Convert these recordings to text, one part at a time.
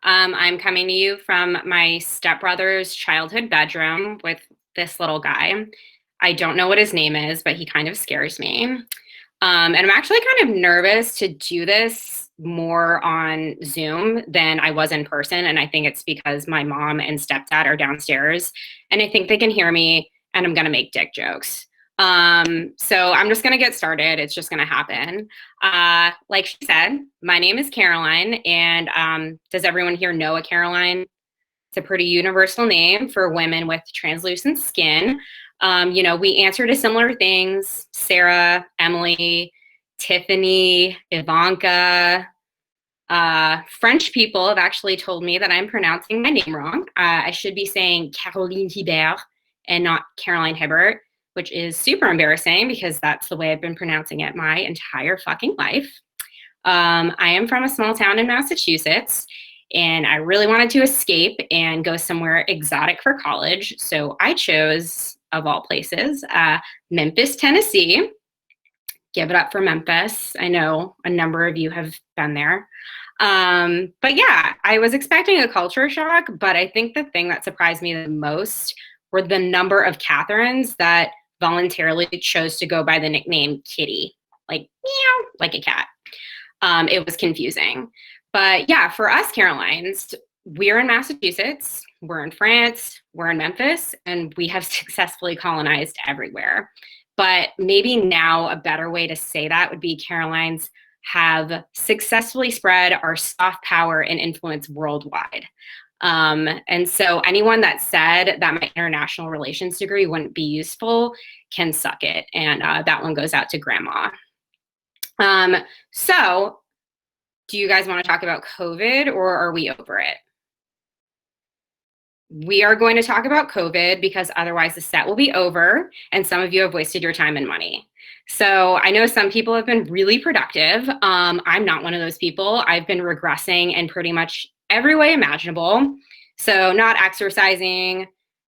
I'm coming to you from my stepbrother's childhood bedroom with this little guy. I don't know what his name is, but he kind of scares me. And I'm actually kind of nervous to do this more on Zoom than I was in person. And I think it's because my mom and stepdad are downstairs and I think they can hear me and I'm going to make dick jokes. So I'm just going to get started. It's just going to happen. Like she said, my name is Caroline. And does everyone here know a Caroline? It's a pretty universal name for women with translucent skin. We answer to similar things: Sarah, Emily, Tiffany, Ivanka. French people have actually told me that I'm pronouncing my name wrong. I should be saying Caroline Hibert and not Caroline Hibbert, which is super embarrassing because that's the way I've been pronouncing it my entire fucking life. I am from a small town in Massachusetts, and I really wanted to escape and go somewhere exotic for college. So I chose, of all places, Memphis, Tennessee. Give it up for Memphis. I know a number of you have been there. But yeah, I was expecting a culture shock, but I think the thing that surprised me the most were the number of Catherines that voluntarily chose to go by the nickname Kitty, like meow, like a cat. It was confusing. But yeah, for us Carolines, we're in Massachusetts, we're in France, we're in Memphis, and we have successfully colonized everywhere. But maybe now a better way to say that would be Carolines have successfully spread our soft power and influence worldwide. And so anyone that said that my international relations degree wouldn't be useful can suck it. And that one goes out to grandma. So do you guys want to talk about COVID or are we over it? We are going to talk about COVID because otherwise the set will be over and some of you have wasted your time and money. So I know some people have been really productive. I'm not one of those people. I've been regressing in pretty much every way imaginable. So not exercising,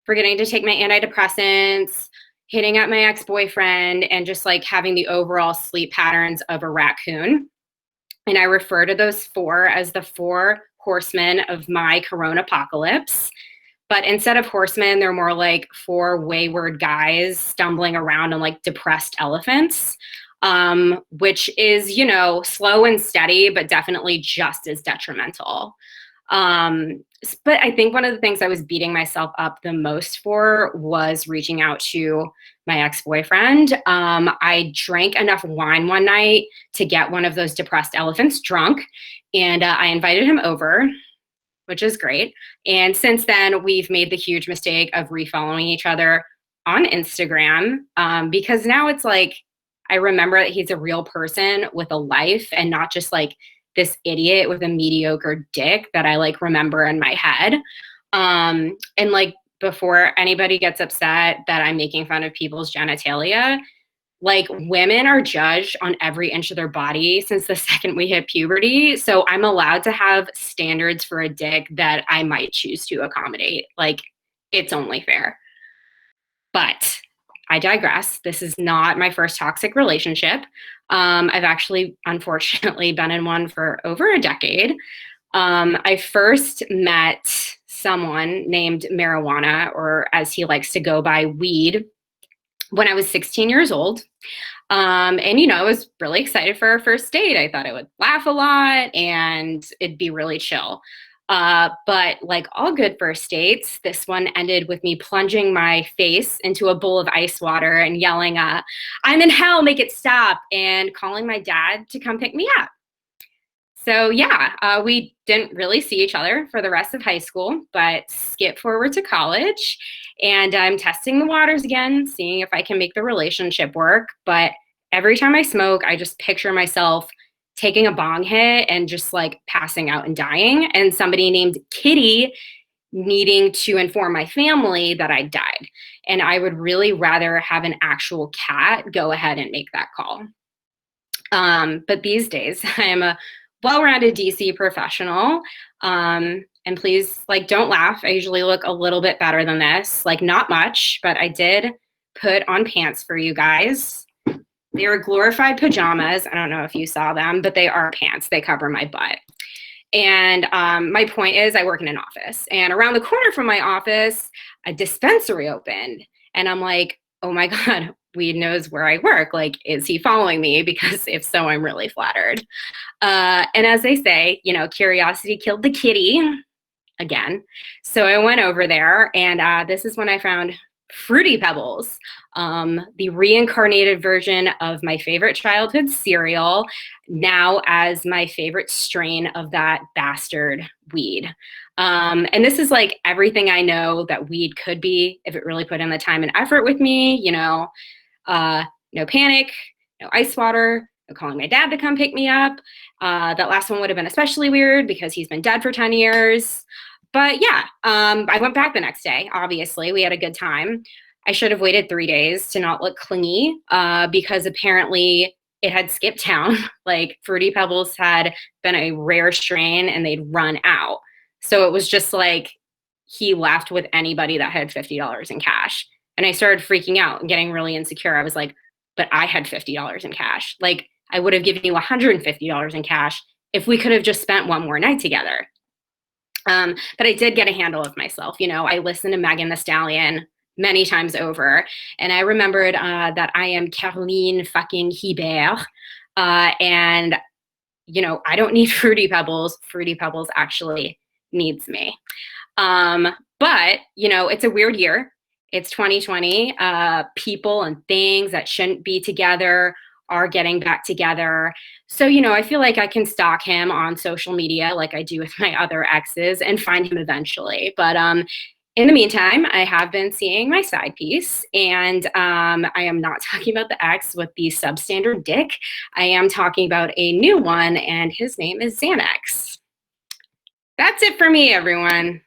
forgetting to take my antidepressants, hitting up my ex-boyfriend, and just like having the overall sleep patterns of a raccoon. And I refer to those four as the four horsemen of my corona apocalypse. But instead of horsemen, they're more like four wayward guys stumbling around on like depressed elephants, which is, slow and steady, but definitely just as detrimental. But I think one of the things I was beating myself up the most for was reaching out to my ex-boyfriend. I drank enough wine one night to get one of those depressed elephants drunk, and I invited him over, which is great. And since then, we've made the huge mistake of refollowing each other on Instagram because now it's like, I remember that he's a real person with a life and not just like this idiot with a mediocre dick that I like remember in my head. And like before anybody gets upset that I'm making fun of people's genitalia, like women are judged on every inch of their body since the second we hit puberty. So I'm allowed to have standards for a dick that I might choose to accommodate. Like it's only fair. But I digress. This is not my first toxic relationship. I've actually, unfortunately, been in one for over a decade. I first met someone named Marijuana, or as he likes to go by, weed, when I was 16 years old. And, I was really excited for our first date. I thought I would laugh a lot and it'd be really chill. But like all good first dates, this one ended with me plunging my face into a bowl of ice water and yelling, I'm in hell, make it stop, and calling my dad to come pick me up. So yeah, we didn't really see each other for the rest of high school, but skip forward to college and I'm testing the waters again, seeing if I can make the relationship work. But every time I smoke, I just picture myself taking a bong hit and just like passing out and dying, and somebody named Kitty needing to inform my family that I died. And I would really rather have an actual cat go ahead and make that call. But these days, I am a well-rounded DC professional. And please, like, don't laugh. I usually look a little bit better than this, like not much, but I did put on pants for you guys. They were glorified pajamas. I don't know if you saw them, but they are pants. They cover my butt. And my point is, I work in an office, and around the corner from my office, a dispensary opened. And I'm like, oh my God, weed knows where I work. Like, is he following me? Because if so, I'm really flattered. And as they say, you know, curiosity killed the kitty again. So I went over there, and this is when I found Fruity Pebbles, the reincarnated version of my favorite childhood cereal, now as my favorite strain of that bastard weed. And this is like everything I know that weed could be if it really put in the time and effort with me, you know, no panic, no ice water, no calling my dad to come pick me up. That last one would have been especially weird because he's been dead for 10 years. But yeah, I went back the next day. Obviously, we had a good time. I should have waited 3 days to not look clingy because apparently it had skipped town. Like Fruity Pebbles had been a rare strain and they'd run out. So it was just like he left with anybody that had $50 in cash. And I started freaking out and getting really insecure. I was like, but I had $50 in cash. Like I would have given you $150 in cash if we could have just spent one more night together. But I did get a handle of myself. You know, I listened to Megan Thee Stallion many times over, and I remembered that I am Caroline fucking Hebert, and you know, I don't need Fruity Pebbles. Fruity Pebbles actually needs me. But you know, it's a weird year. It's 2020. People and things that shouldn't be together are getting back together. So, you know, I feel like I can stalk him on social media like I do with my other exes and find him eventually. But in the meantime, I have been seeing my side piece, and I am not talking about the ex with the substandard dick. I am talking about a new one, and his name is Xanax. That's it for me, everyone.